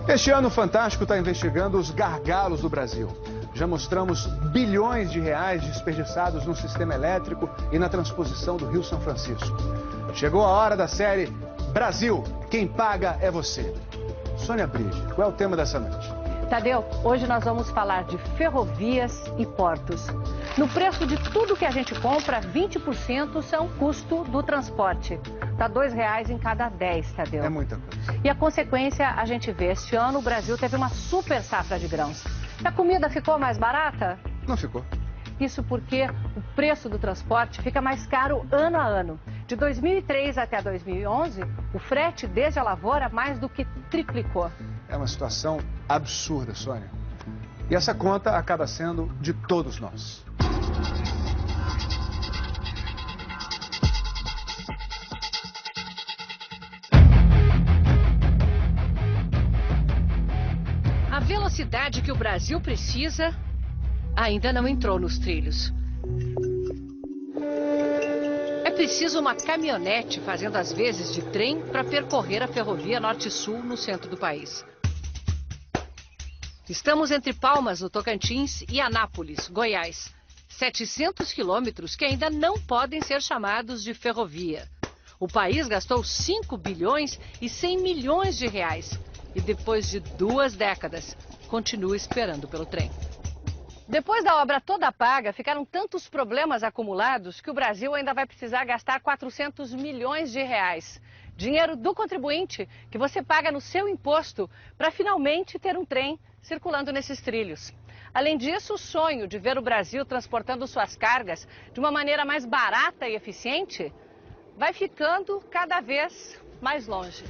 Este ano, o Fantástico está investigando os gargalos do Brasil. Já mostramos bilhões de reais desperdiçados no sistema elétrico e na transposição do Rio São Francisco. Chegou a hora da série Brasil, quem paga é você. Sônia Bride, qual é o tema dessa noite? Tadeu, hoje nós vamos falar de ferrovias e portos. No preço de tudo que a gente compra, 20% são custo do transporte. Tá R$2 em cada 10, Tadeu. É muita coisa. E a consequência a gente vê. Este ano o Brasil teve uma super safra de grãos. E a comida ficou mais barata? Não ficou. Isso porque o preço do transporte fica mais caro ano a ano. De 2003 até 2011, o frete desde a lavoura mais do que triplicou. É uma situação absurda, Sônia. E essa conta acaba sendo de todos nós. A velocidade que o Brasil precisa ainda não entrou nos trilhos. É preciso uma caminhonete fazendo as vezes de trem para percorrer a ferrovia Norte-Sul no centro do país. Estamos entre Palmas, no Tocantins, e Anápolis, Goiás. 700 quilômetros que ainda não podem ser chamados de ferrovia. O país gastou 5 bilhões e 100 milhões de reais. E depois de 2 décadas, continua esperando pelo trem. Depois da obra toda paga, ficaram tantos problemas acumulados que o Brasil ainda vai precisar gastar 400 milhões de reais. Dinheiro do contribuinte que você paga no seu imposto para finalmente ter um trem circulando nesses trilhos. Além disso, o sonho de ver o Brasil transportando suas cargas de uma maneira mais barata e eficiente vai ficando cada vez mais longe.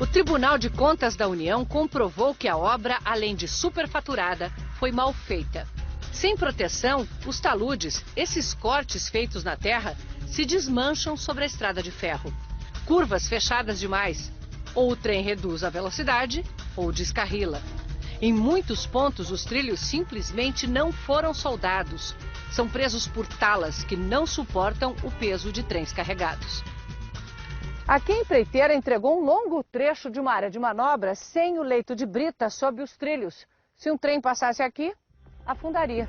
O Tribunal de Contas da União comprovou que a obra, além de superfaturada, foi mal feita. Sem proteção, os taludes, esses cortes feitos na terra, se desmancham sobre a estrada de ferro. Curvas fechadas demais. Ou o trem reduz a velocidade, ou descarrila. Em muitos pontos, os trilhos simplesmente não foram soldados. São presos por talas que não suportam o peso de trens carregados. Aqui a empreiteira entregou um longo trecho de uma área de manobra sem o leito de brita sob os trilhos. Se um trem passasse aqui, afundaria.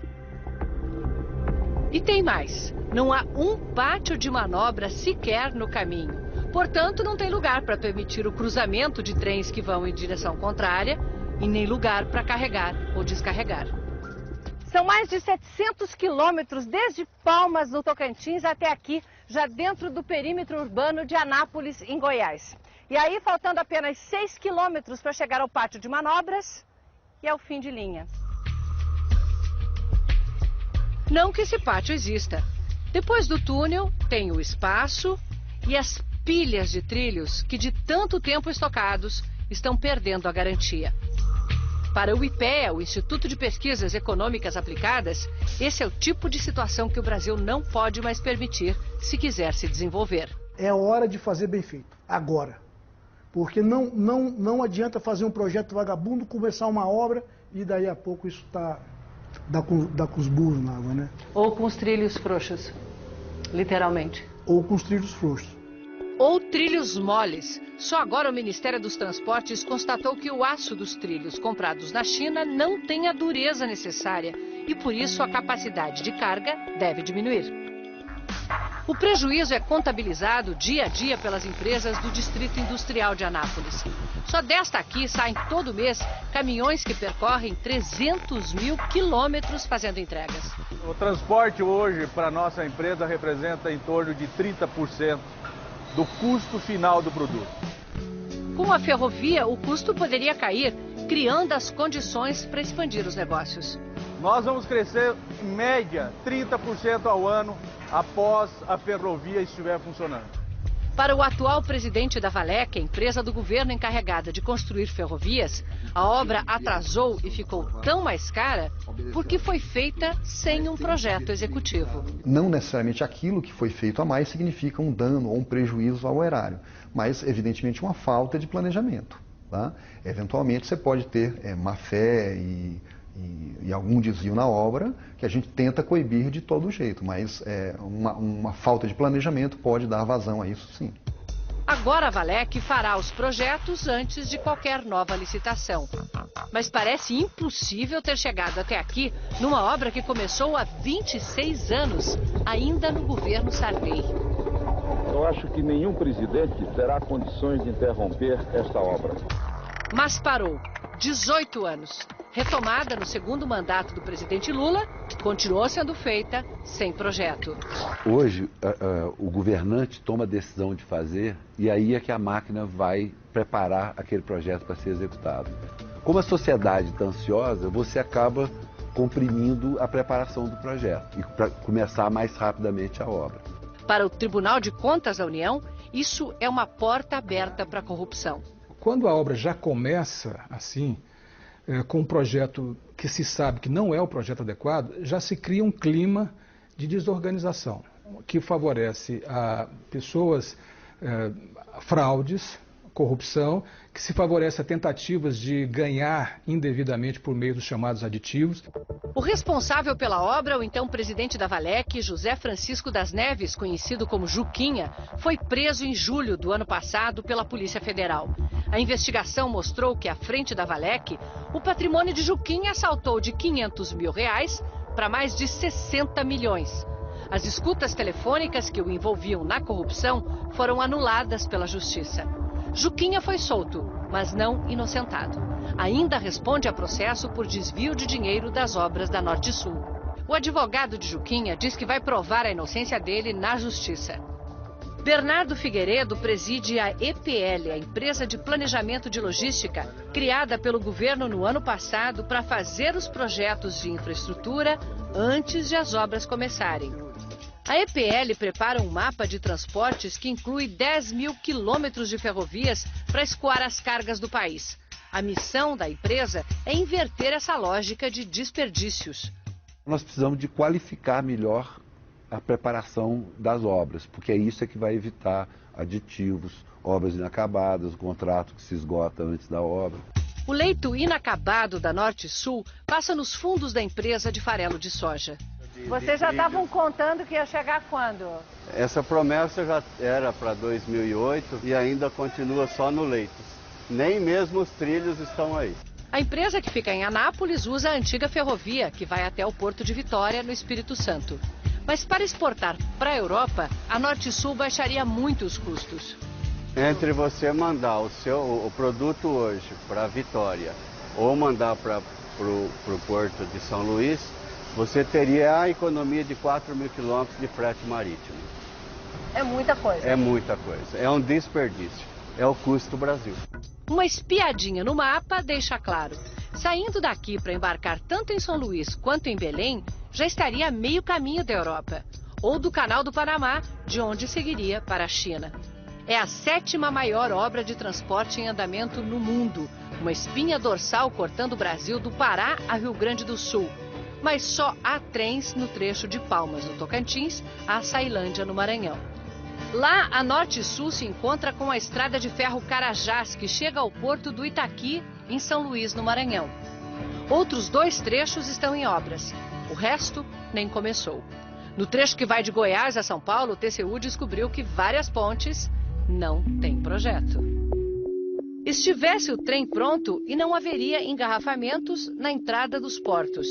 E tem mais. Não há um pátio de manobra sequer no caminho. Portanto, não tem lugar para permitir o cruzamento de trens que vão em direção contrária e nem lugar para carregar ou descarregar. São mais de 700 quilômetros desde Palmas, no Tocantins, até aqui, já dentro do perímetro urbano de Anápolis, em Goiás. E aí, faltando apenas 6 quilômetros para chegar ao pátio de manobras e ao fim de linha. Não que esse pátio exista. Depois do túnel, tem o espaço e as pilhas de trilhos que, de tanto tempo estocados, estão perdendo a garantia. Para o IPEA, o Instituto de Pesquisas Econômicas Aplicadas, esse é o tipo de situação que o Brasil não pode mais permitir se quiser se desenvolver. É hora de fazer bem feito, agora. Porque não adianta fazer um projeto vagabundo, começar uma obra e daí a pouco isso dá com os burros na água, né? Ou com os trilhos frouxos, literalmente. Ou com os trilhos frouxos. Ou trilhos moles. Só agora o Ministério dos Transportes constatou que o aço dos trilhos comprados na China não tem a dureza necessária e, por isso, a capacidade de carga deve diminuir. O prejuízo é contabilizado dia a dia pelas empresas do Distrito Industrial de Anápolis. Só desta aqui saem todo mês caminhões que percorrem 300 mil quilômetros fazendo entregas. O transporte hoje para a nossa empresa representa em torno de 30% do custo final do produto. Com a ferrovia, o custo poderia cair, criando as condições para expandir os negócios. Nós vamos crescer, em média, 30% ao ano após a ferrovia estiver funcionando. Para o atual presidente da Valec, a empresa do governo encarregada de construir ferrovias, a obra atrasou e ficou tão mais cara porque foi feita sem um projeto executivo. Não necessariamente aquilo que foi feito a mais significa um dano ou um prejuízo ao erário, mas evidentemente uma falta de planejamento. Tá? Eventualmente você pode ter má fé e algum desvio na obra que a gente tenta coibir de todo jeito, mas uma falta de planejamento pode dar vazão a isso, sim. Agora a Valec fará os projetos antes de qualquer nova licitação. Mas parece impossível ter chegado até aqui numa obra que começou há 26 anos, ainda no governo Sarney. Eu acho que nenhum presidente terá condições de interromper esta obra. Mas parou. 18 anos. Retomada no segundo mandato do presidente Lula, continuou sendo feita sem projeto. Hoje, o governante toma a decisão de fazer e aí é que a máquina vai preparar aquele projeto para ser executado. Como a sociedade está ansiosa, você acaba comprimindo a preparação do projeto e para começar mais rapidamente a obra. Para o Tribunal de Contas da União, isso é uma porta aberta para a corrupção. Quando a obra já começa assim, com um projeto que se sabe que não é o projeto adequado, já se cria um clima de desorganização, que favorece a pessoas, fraudes, corrupção, que se favorece a tentativas de ganhar indevidamente por meio dos chamados aditivos. O responsável pela obra, o então presidente da Valec, José Francisco das Neves, conhecido como Juquinha, foi preso em julho do ano passado pela Polícia Federal. A investigação mostrou que, à frente da Valec, o patrimônio de Juquinha saltou de R$500 mil para mais de 60 milhões. As escutas telefônicas que o envolviam na corrupção foram anuladas pela Justiça. Juquinha foi solto, mas não inocentado. Ainda responde a processo por desvio de dinheiro das obras da Norte-Sul. O advogado de Juquinha diz que vai provar a inocência dele na Justiça. Bernardo Figueiredo preside a EPL, a empresa de planejamento de logística, criada pelo governo no ano passado para fazer os projetos de infraestrutura antes de as obras começarem. A EPL prepara um mapa de transportes que inclui 10 mil quilômetros de ferrovias para escoar as cargas do país. A missão da empresa é inverter essa lógica de desperdícios. Nós precisamos de qualificar melhor a preparação das obras, porque é isso que vai evitar aditivos, obras inacabadas, o contrato que se esgota antes da obra. O leito inacabado da Norte-Sul passa nos fundos da empresa de farelo de soja. Vocês já estavam contando que ia chegar quando? Essa promessa já era para 2008 e ainda continua só no leito. Nem mesmo os trilhos estão aí. A empresa, que fica em Anápolis, usa a antiga ferrovia que vai até o Porto de Vitória, no Espírito Santo. Mas para exportar para a Europa, a Norte-Sul baixaria muito os custos. Entre você mandar o produto hoje para Vitória ou mandar para o Porto de São Luís, você teria a economia de 4 mil quilômetros de frete marítimo. É muita coisa. É muita coisa. É um desperdício. É o custo do Brasil. Uma espiadinha no mapa deixa claro. Saindo daqui para embarcar tanto em São Luís quanto em Belém, já estaria a meio caminho da Europa. Ou do Canal do Panamá, de onde seguiria para a China. É a 7ª maior obra de transporte em andamento no mundo. Uma espinha dorsal cortando o Brasil do Pará a Rio Grande do Sul. Mas só há trens no trecho de Palmas, no Tocantins, a Açailândia, no Maranhão. Lá, a Norte-Sul se encontra com a estrada de ferro Carajás, que chega ao porto do Itaqui, em São Luís, no Maranhão. Outros 2 trechos estão em obras. O resto nem começou. No trecho que vai de Goiás a São Paulo, o TCU descobriu que várias pontes não têm projeto. Estivesse o trem pronto e não haveria engarrafamentos na entrada dos portos.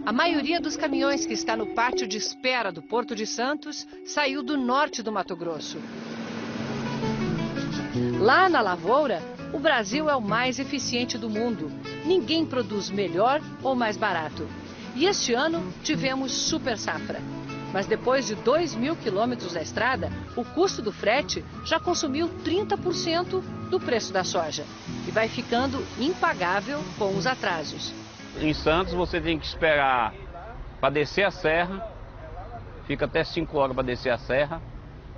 A maioria dos caminhões que está no pátio de espera do Porto de Santos saiu do norte do Mato Grosso. Lá na lavoura, o Brasil é o mais eficiente do mundo. Ninguém produz melhor ou mais barato. E este ano tivemos super safra. Mas depois de 2 mil quilômetros da estrada, o custo do frete já consumiu 30% do preço da soja. E vai ficando impagável com os atrasos. Em Santos você tem que esperar para descer a serra, fica até 5 horas para descer a serra.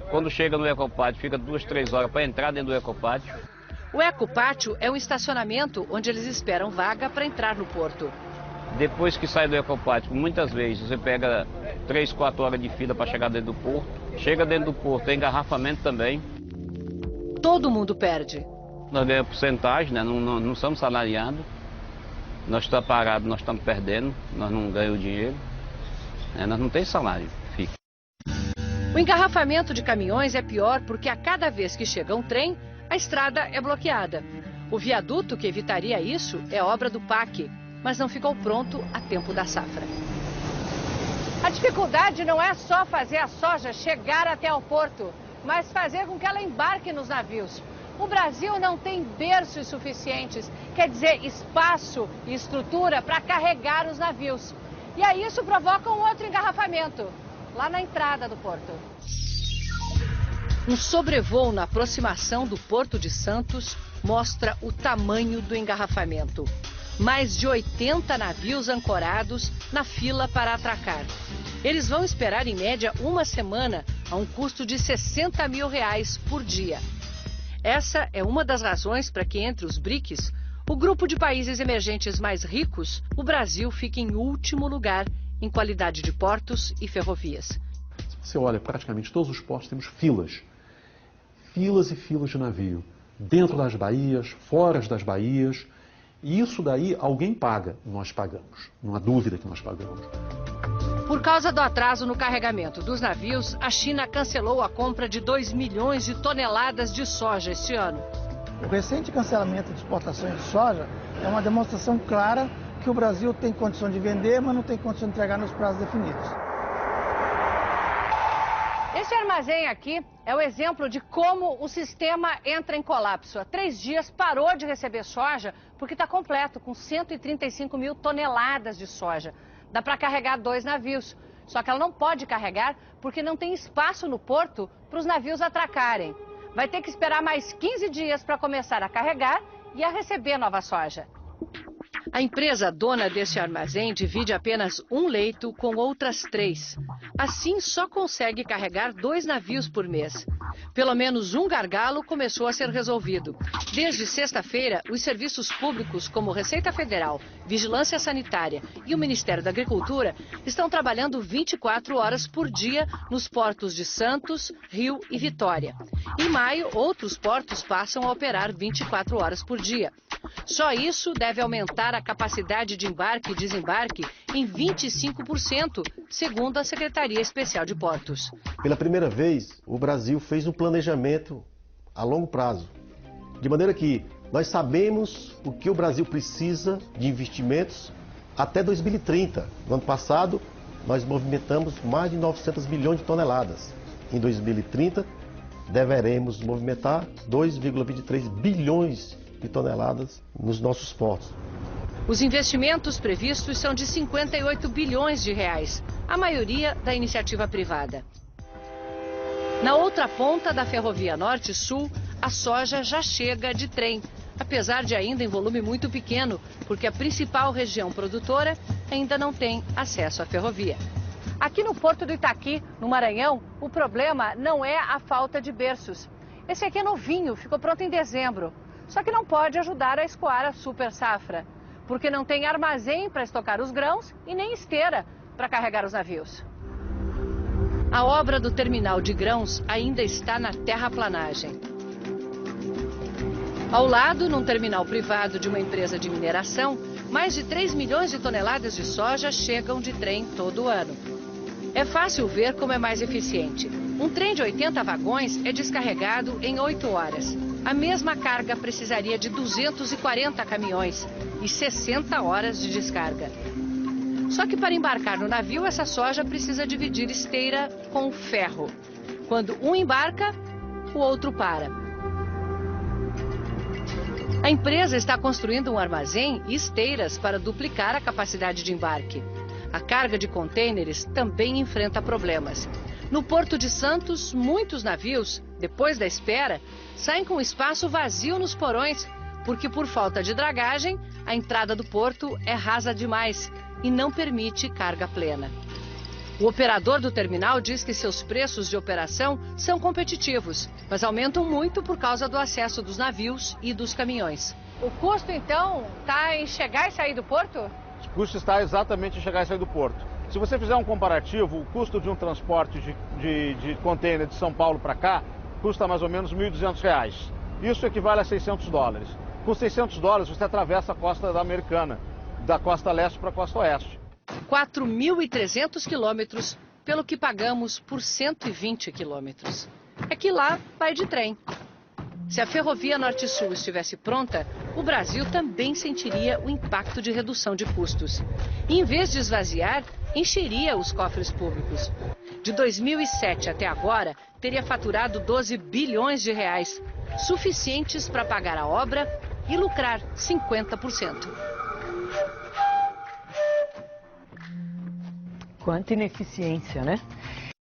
Quando chega no Ecopátio, fica 2, 3 horas para entrar dentro do Ecopátio. O Ecopátio é um estacionamento onde eles esperam vaga para entrar no porto. Depois que sai do Ecopátio, muitas vezes você pega 3, 4 horas de fila para chegar dentro do porto. Chega dentro do porto, tem engarrafamento também. Todo mundo perde. Nós ganhamos porcentagem, né? Não somos salariados. Nós estamos parados, nós estamos perdendo, nós não ganhamos dinheiro, nós não temos salário, fica. O engarrafamento de caminhões é pior porque a cada vez que chega um trem, a estrada é bloqueada. O viaduto que evitaria isso é obra do PAC, mas não ficou pronto a tempo da safra. A dificuldade não é só fazer a soja chegar até o porto, mas fazer com que ela embarque nos navios. O Brasil não tem berços suficientes, quer dizer, espaço e estrutura para carregar os navios. E aí isso provoca um outro engarrafamento, lá na entrada do porto. Um sobrevoo na aproximação do Porto de Santos mostra o tamanho do engarrafamento. Mais de 80 navios ancorados na fila para atracar. Eles vão esperar em média uma semana a um custo de R$60 mil por dia. Essa é uma das razões para que entre os BRICS, o grupo de países emergentes mais ricos, o Brasil fica em último lugar em qualidade de portos e ferrovias. Se você olha praticamente todos os portos, temos filas. Filas e filas de navio. Dentro das baías, fora das baías. E isso daí alguém paga. Nós pagamos. Não há dúvida que nós pagamos. Por causa do atraso no carregamento dos navios, a China cancelou a compra de 2 milhões de toneladas de soja este ano. O recente cancelamento de exportações de soja é uma demonstração clara que o Brasil tem condição de vender, mas não tem condição de entregar nos prazos definidos. Este armazém aqui é o exemplo de como o sistema entra em colapso. Há 3 dias parou de receber soja porque está completo, com 135 mil toneladas de soja. Dá para carregar 2 navios, só que ela não pode carregar porque não tem espaço no porto para os navios atracarem. Vai ter que esperar mais 15 dias para começar a carregar e a receber nova soja. A empresa dona deste armazém divide apenas um leito com outras 3. Assim, só consegue carregar 2 navios por mês. Pelo menos um gargalo começou a ser resolvido. Desde sexta-feira, os serviços públicos como Receita Federal, Vigilância Sanitária e o Ministério da Agricultura estão trabalhando 24 horas por dia nos portos de Santos, Rio e Vitória. Em maio, outros portos passam a operar 24 horas por dia. Só isso deve aumentar a capacidade de embarque e desembarque em 25%, segundo a Secretaria Especial de Portos. Pela primeira vez, o Brasil fez um planejamento a longo prazo, de maneira que nós sabemos o que o Brasil precisa de investimentos até 2030. No ano passado, nós movimentamos mais de 900 milhões de toneladas. Em 2030, deveremos movimentar 2,23 bilhões de toneladas nos nossos portos. Os investimentos previstos são de 58 bilhões de reais, a maioria da iniciativa privada. Na outra ponta da Ferrovia Norte-Sul, a soja já chega de trem, apesar de ainda em volume muito pequeno, porque a principal região produtora ainda não tem acesso à ferrovia. Aqui no Porto do Itaqui, no Maranhão, o problema não é a falta de berços. Esse aqui é novinho, ficou pronto em dezembro. Só que não pode ajudar a escoar a super safra, porque não tem armazém para estocar os grãos e nem esteira para carregar os navios. A obra do terminal de grãos ainda está na terraplanagem. Ao lado, num terminal privado de uma empresa de mineração, mais de 3 milhões de toneladas de soja chegam de trem todo ano. É fácil ver como é mais eficiente. Um trem de 80 vagões é descarregado em 8 horas. A mesma carga precisaria de 240 caminhões e 60 horas de descarga. Só que para embarcar no navio, essa soja precisa dividir esteira com ferro. Quando um embarca, o outro para. A empresa está construindo um armazém e esteiras para duplicar a capacidade de embarque. A carga de contêineres também enfrenta problemas. No Porto de Santos, muitos navios, depois da espera, saem com espaço vazio nos porões, porque por falta de dragagem, a entrada do porto é rasa demais e não permite carga plena. O operador do terminal diz que seus preços de operação são competitivos, mas aumentam muito por causa do acesso dos navios e dos caminhões. O custo, então, está em chegar e sair do porto? O custo está exatamente em chegar e sair do porto. Se você fizer um comparativo, o custo de um transporte de contêiner de São Paulo para cá custa mais ou menos R$ 1.200. Isso equivale a $600. Com $600 você atravessa a costa da Americana, da costa leste para a costa oeste. 4.300 quilômetros pelo que pagamos por 120 quilômetros. É que lá vai de trem. Se a ferrovia Norte-Sul estivesse pronta, o Brasil também sentiria o impacto de redução de custos. E, em vez de esvaziar, encheria os cofres públicos. De 2007 até agora, teria faturado 12 bilhões de reais, suficientes para pagar a obra e lucrar 50%. Quanta ineficiência, né?